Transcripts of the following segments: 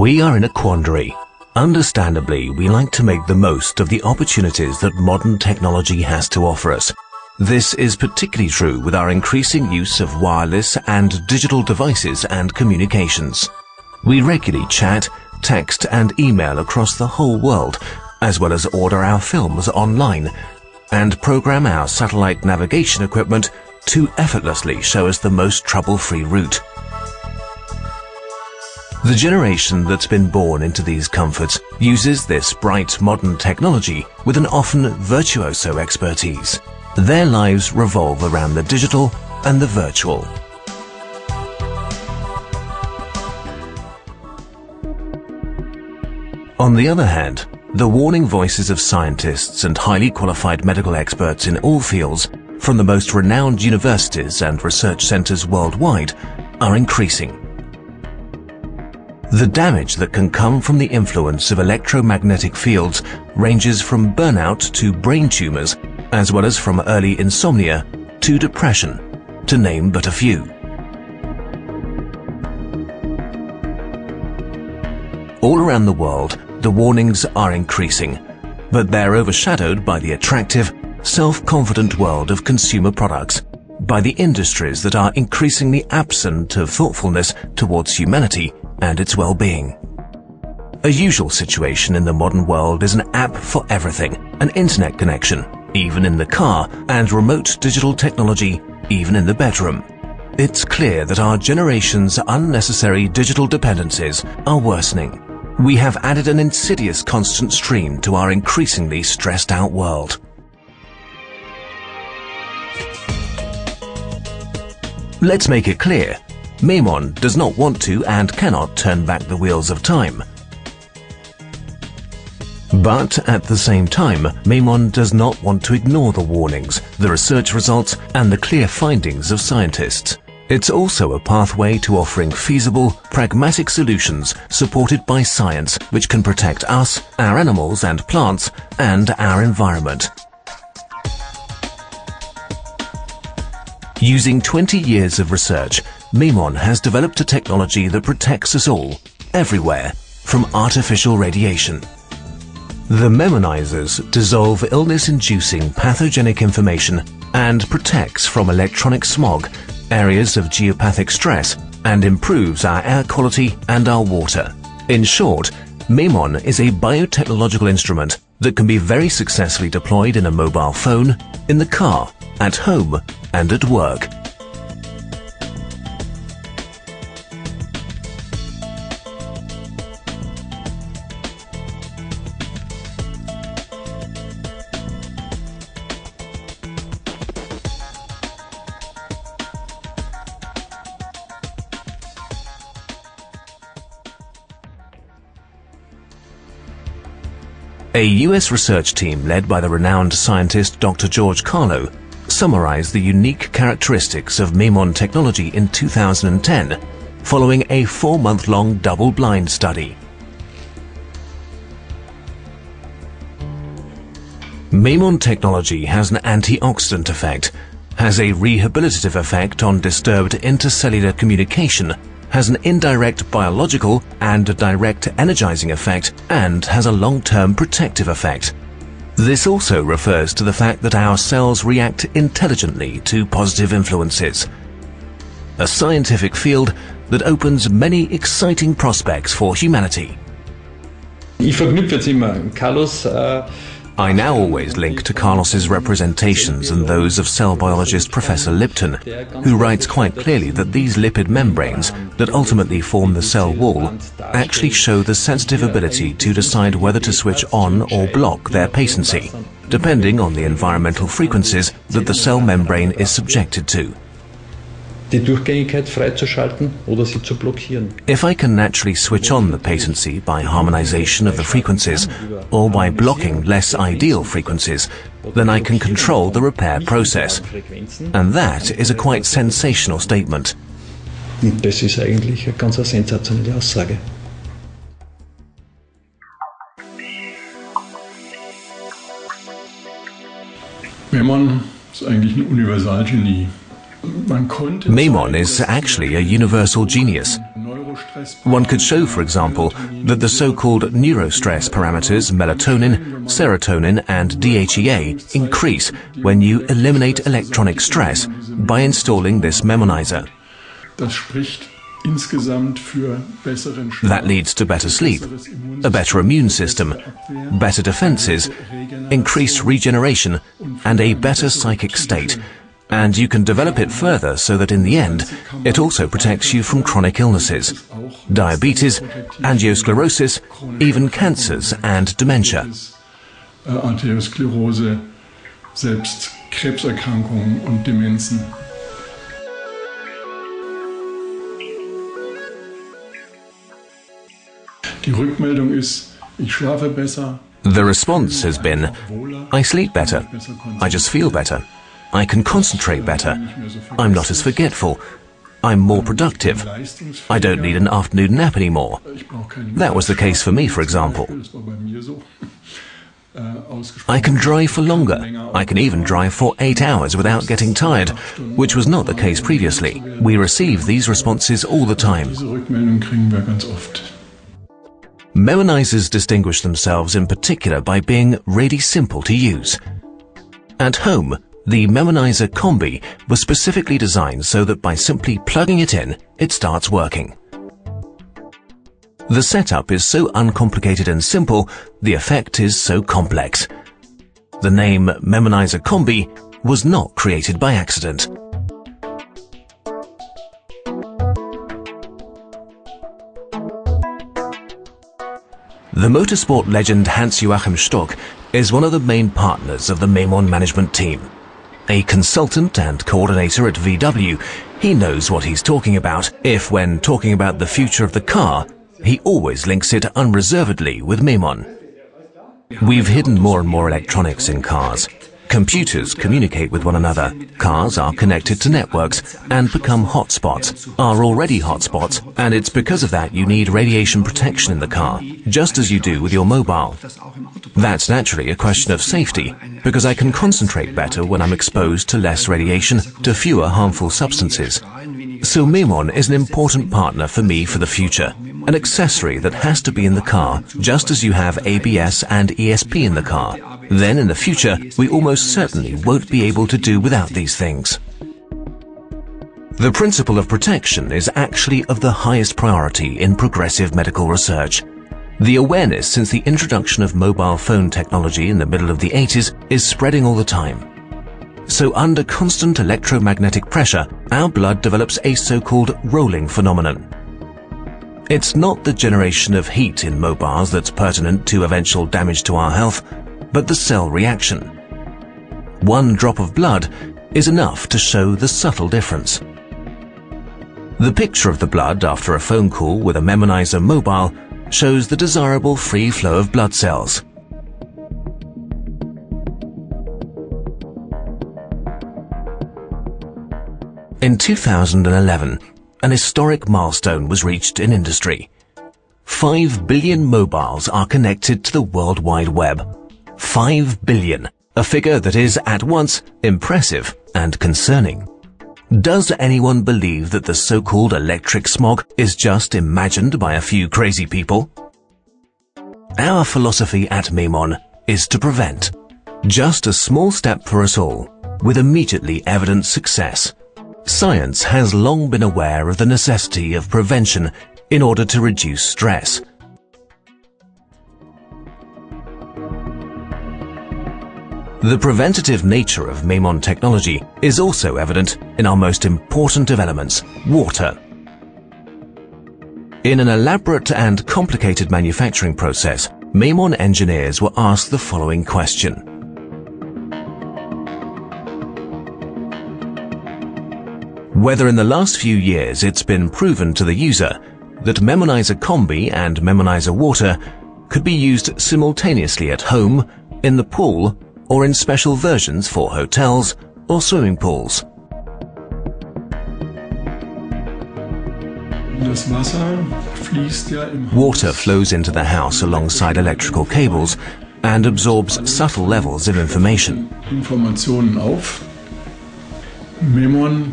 We are in a quandary. Understandably, we like to make the most of the opportunities that modern technology has to offer us. This is particularly true with our increasing use of wireless and digital devices and communications. We regularly chat, text and email across the whole world, as well as order our films online and program our satellite navigation equipment to effortlessly show us the most trouble-free route. The generation that's been born into these comforts uses this bright modern technology with an often virtuoso expertise. Their lives revolve around the digital and the virtual. On the other hand, the warning voices of scientists and highly qualified medical experts in all fields, from the most renowned universities and research centers worldwide, are increasing. The damage that can come from the influence of electromagnetic fields ranges from burnout to brain tumors, as well as from early insomnia to depression, to name but a few. All around the world, the warnings are increasing, but they're overshadowed by the attractive, self-confident world of consumer products, by the industries that are increasingly absent of thoughtfulness towards humanity and its well-being. A usual situation in the modern world is an app for everything, an internet connection, even in the car, and remote digital technology, even in the bedroom. It's clear that our generation's unnecessary digital dependencies are worsening. We have added an insidious constant stream to our increasingly stressed-out world. Let's make it clear, Memon does not want to and cannot turn back the wheels of time. But at the same time, Memon does not want to ignore the warnings, the research results, and the clear findings of scientists. It's also a pathway to offering feasible, pragmatic solutions supported by science which can protect us, our animals and plants, and our environment. Using 20 years of research, Memon has developed a technology that protects us all, everywhere, from artificial radiation. The memonizers dissolve illness-inducing pathogenic information and protects from electronic smog, areas of geopathic stress, and improves our air quality and our water. In short, Memon is a biotechnological instrument that can be very successfully deployed in a mobile phone, in the car, at home, and at work. A US research team led by the renowned scientist Dr. George Carlo summarized the unique characteristics of Memon technology in 2010, following a 4-month-long double-blind study. Memon technology has an antioxidant effect, has a rehabilitative effect on disturbed intercellular communication, has an indirect biological and a direct energizing effect, and has a long-term protective effect. This also refers to the fact that our cells react intelligently to positive influences. A scientific field that opens many exciting prospects for humanity. I now always link to Carlos's representations and those of cell biologist Professor Lipton, who writes quite clearly that these lipid membranes that ultimately form the cell wall actually show the sensitive ability to decide whether to switch on or block their patency, depending on the environmental frequencies that the cell membrane is subjected to. If I can naturally switch on the patency by harmonization of the frequencies or by blocking less ideal frequencies, then I can control the repair process. And that is a quite sensational statement. Das ist eigentlich eine ganz sensationelle Aussage. Memon ist eigentlich ein Universalgenie. Memon is actually a universal genius. One could show, for example, that the so-called neurostress parameters melatonin, serotonin and DHEA increase when you eliminate electronic stress by installing this memonizer. That leads to better sleep, a better immune system, better defenses, increased regeneration, and a better psychic state. And you can develop it further so that in the end, it also protects you from chronic illnesses, diabetes, angiosclerosis, even cancers and dementia. Arteriosklerose, selbst Krebserkrankungen und Demenzen. Die Rückmeldung ist, ich schlafe besser. The response has been, I sleep better, I just feel better, I can concentrate better, I'm not as forgetful, I'm more productive, I don't need an afternoon nap anymore. That was the case for me, for example. I can drive for longer, I can even drive for 8 hours without getting tired, which was not the case previously. We receive these responses all the time. Memonizers distinguish themselves in particular by being really simple to use. At home, the memonizer Combi was specifically designed so that by simply plugging it in, it starts working. The setup is so uncomplicated and simple, the effect is so complex. The name memonizer Combi was not created by accident. The motorsport legend Hans-Joachim Stock is one of the main partners of the Memon management team. A consultant and coordinator at VW, he knows what he's talking about if, when talking about the future of the car, he always links it unreservedly with Memon. We've hidden more and more electronics in cars. Computers communicate with one another. Cars are connected to networks and become hotspots, are already hotspots, and it's because of that you need radiation protection in the car, just as you do with your mobile. That's naturally a question of safety, because I can concentrate better when I'm exposed to less radiation, to fewer harmful substances. So Memon is an important partner for me for the future, an accessory that has to be in the car, just as you have ABS and ESP in the car. Then in the future, we almost certainly won't be able to do without these things. The principle of protection is actually of the highest priority in progressive medical research. The awareness since the introduction of mobile phone technology in the middle of the 80s is spreading all the time. So under constant electromagnetic pressure, our blood develops a so-called rolling phenomenon. It's not the generation of heat in mobiles that's pertinent to eventual damage to our health, but the cell reaction. One drop of blood is enough to show the subtle difference. The picture of the blood after a phone call with a memonizer mobile shows the desirable free flow of blood cells. In 2011, an historic milestone was reached in industry. 5 billion mobiles are connected to the World Wide Web. 5 billion, a figure that is at once impressive and concerning. Does anyone believe that the so-called electric smog is just imagined by a few crazy people? Our philosophy at Memon is to prevent. Just a small step for us all, with immediately evident success. Science has long been aware of the necessity of prevention in order to reduce stress. The preventative nature of Memon technology is also evident in our most important developments, water. In an elaborate and complicated manufacturing process, Memon engineers were asked the following question. Whether in the last few years it's been proven to the user that memonizer Combi and memonizer water could be used simultaneously at home, in the pool, or in special versions for hotels or swimming pools. Water flows into the house alongside electrical cables and absorbs subtle levels of information. Memon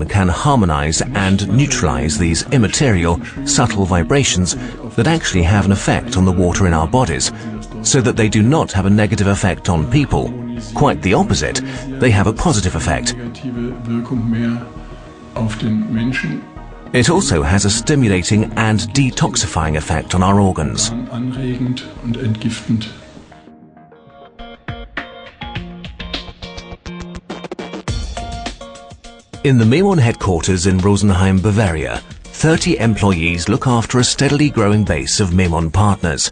can harmonize and neutralize these immaterial, subtle vibrations that actually have an effect on the water in our bodies, so that they do not have a negative effect on people. Quite the opposite, they have a positive effect. It also has a stimulating and detoxifying effect on our organs. In the Memon headquarters in Rosenheim, Bavaria, 30 employees look after a steadily growing base of Memon partners.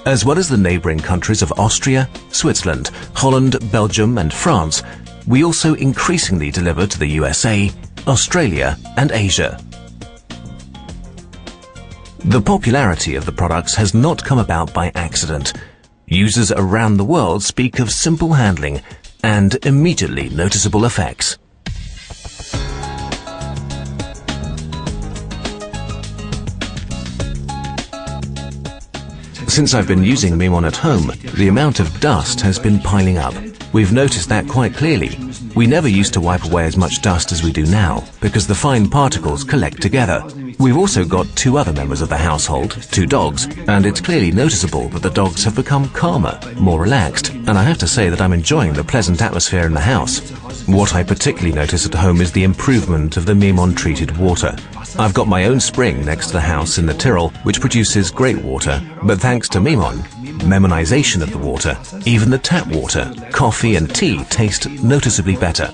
As well as the neighbouring countries of Austria, Switzerland, Holland, Belgium and France, we also increasingly deliver to the USA, Australia and Asia. The popularity of the products has not come about by accident. Users around the world speak of simple handling and immediately noticeable effects. Since I've been using Memon at home, the amount of dust has been piling up. We've noticed that quite clearly. We never used to wipe away as much dust as we do now, because the fine particles collect together. We've also got 2 other members of the household, 2 dogs, and it's clearly noticeable that the dogs have become calmer, more relaxed, and I have to say that I'm enjoying the pleasant atmosphere in the house. What I particularly notice at home is the improvement of the Memon-treated water. I've got my own spring next to the house in the Tyrol, which produces great water, but thanks to Memon, memonization of the water, even the tap water, coffee and tea taste noticeably better.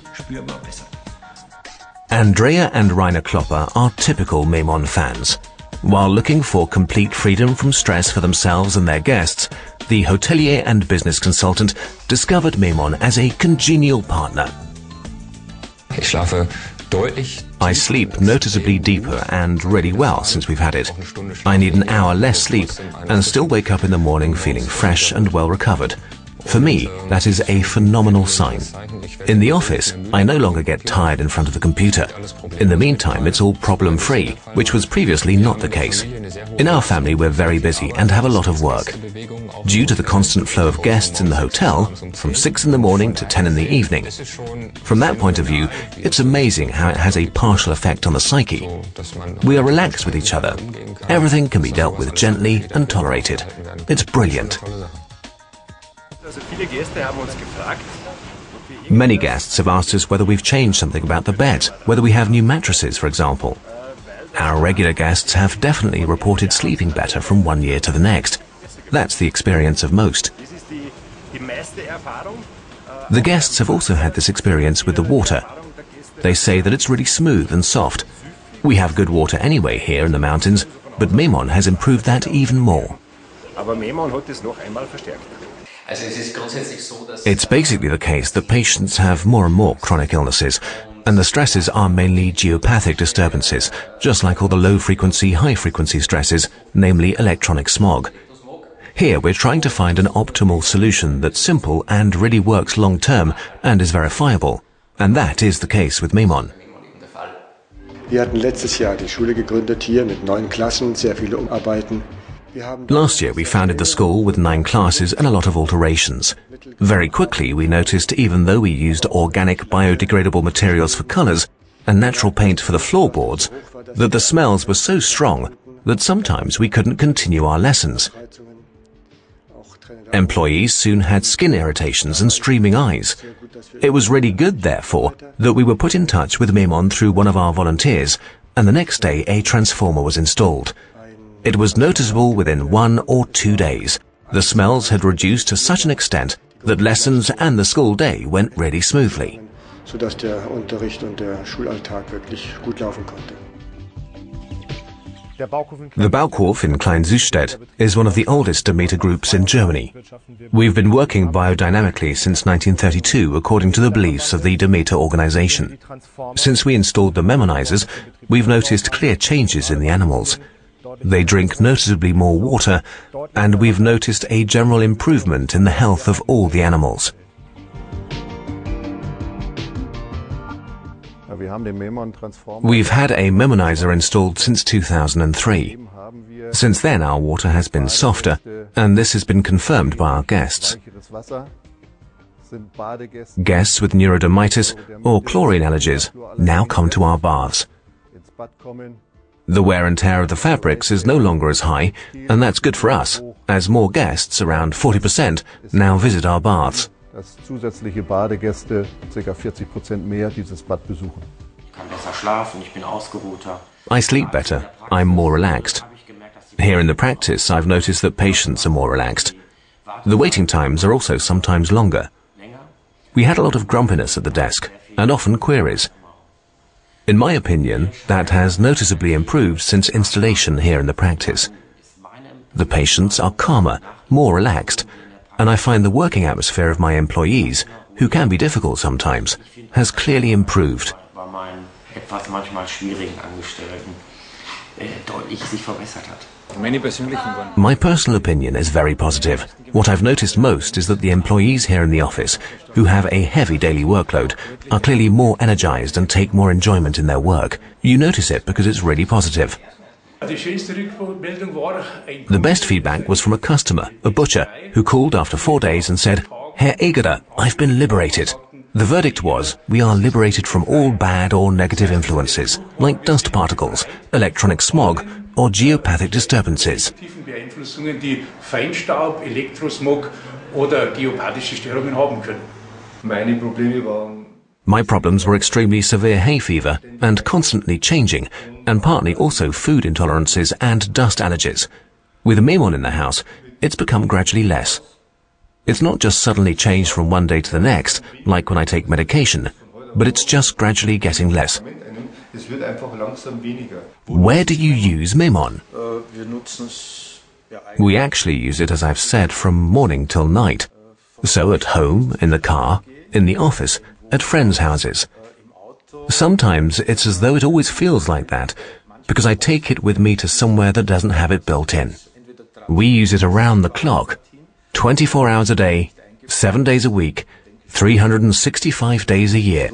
Andrea and Rainer Klopper are typical Memon fans. While looking for complete freedom from stress for themselves and their guests, the hotelier and business consultant discovered Memon as a congenial partner. I sleep noticeably deeper and really well since we've had it. I need an hour less sleep and still wake up in the morning feeling fresh and well recovered. For me, that is a phenomenal sign. In the office, I no longer get tired in front of the computer. In the meantime, it's all problem-free, which was previously not the case. In our family, we're very busy and have a lot of work. Due to the constant flow of guests in the hotel, from 6 in the morning to 10 in the evening. From that point of view, it's amazing how it has a partial effect on the psyche. We are relaxed with each other. Everything can be dealt with gently and tolerated. It's brilliant. Many guests have asked us whether we've changed something about the beds, whether we have new mattresses, for example. Our regular guests have definitely reported sleeping better from one year to the next. That's the experience of most. The guests have also had this experience with the water. They say that it's really smooth and soft. We have good water anyway here in the mountains, but Memon has improved that even more. It's basically the case that patients have more and more chronic illnesses, and the stresses are mainly geopathic disturbances, just like all the low-frequency, high-frequency stresses, namely electronic smog. Here we're trying to find an optimal solution that's simple and really works long-term and is verifiable, and that is the case with Memon. Wir hatten letztes Jahr die Schule gegründet hier mit 9 Klassen, sehr viele Umarbeiten. Last year we founded the school with 9 classes and a lot of alterations. Very quickly we noticed, even though we used organic biodegradable materials for colours and natural paint for the floorboards, that the smells were so strong that sometimes we couldn't continue our lessons. Employees soon had skin irritations and streaming eyes. It was really good, therefore, that we were put in touch with Memon through one of our volunteers, and the next day a transformer was installed. It was noticeable within 1 or 2 days. The smells had reduced to such an extent that lessons and the school day went really smoothly. Sodass der Unterricht und der Schulalltag wirklich gut laufen konnte. The Bauhof in Klein-Süßstedt is one of the oldest Demeter groups in Germany. We've been working biodynamically since 1932 according to the beliefs of the Demeter organization. Since we installed the memonizers, we've noticed clear changes in the animals. They drink noticeably more water, and we've noticed a general improvement in the health of all the animals. We've had a memonizer installed since 2003. Since then our water has been softer, and this has been confirmed by our guests. Guests with neurodermitis or chlorine allergies now come to our baths. The wear and tear of the fabrics is no longer as high, and that's good for us, as more guests, around 40%, now visit our baths. Zusätzliche Badegäste, ca. 40% mehr, dieses Bad besuchen. I sleep better. I'm more relaxed. Here in the practice, I've noticed that patients are more relaxed. The waiting times are also sometimes longer. We had a lot of grumpiness at the desk, and often queries. In my opinion, that has noticeably improved since installation here in the practice. The patients are calmer, more relaxed, and I find the working atmosphere of my employees, who can be difficult sometimes, has clearly improved. My personal opinion is very positive. What I've noticed most is that the employees here in the office, who have a heavy daily workload, are clearly more energized and take more enjoyment in their work. You notice it because it's really positive. The best feedback was from a customer, a butcher, who called after 4 days and said, "Herr Egerer, I've been liberated." The verdict was, we are liberated from all bad or negative influences, like dust particles, electronic smog, or geopathic disturbances. My problems were extremely severe hay fever and constantly changing, and partly also food intolerances and dust allergies. With a memon in the house, it's become gradually less. It's not just suddenly changed from one day to the next, like when I take medication, but it's just gradually getting less. Where do you use memon? We actually use it, as I've said, from morning till night. So at home, in the car, in the office, at friends' houses. Sometimes it's as though it always feels like that, because I take it with me to somewhere that doesn't have it built in. We use it around the clock, 24 hours a day, 7 days a week, 365 days a year.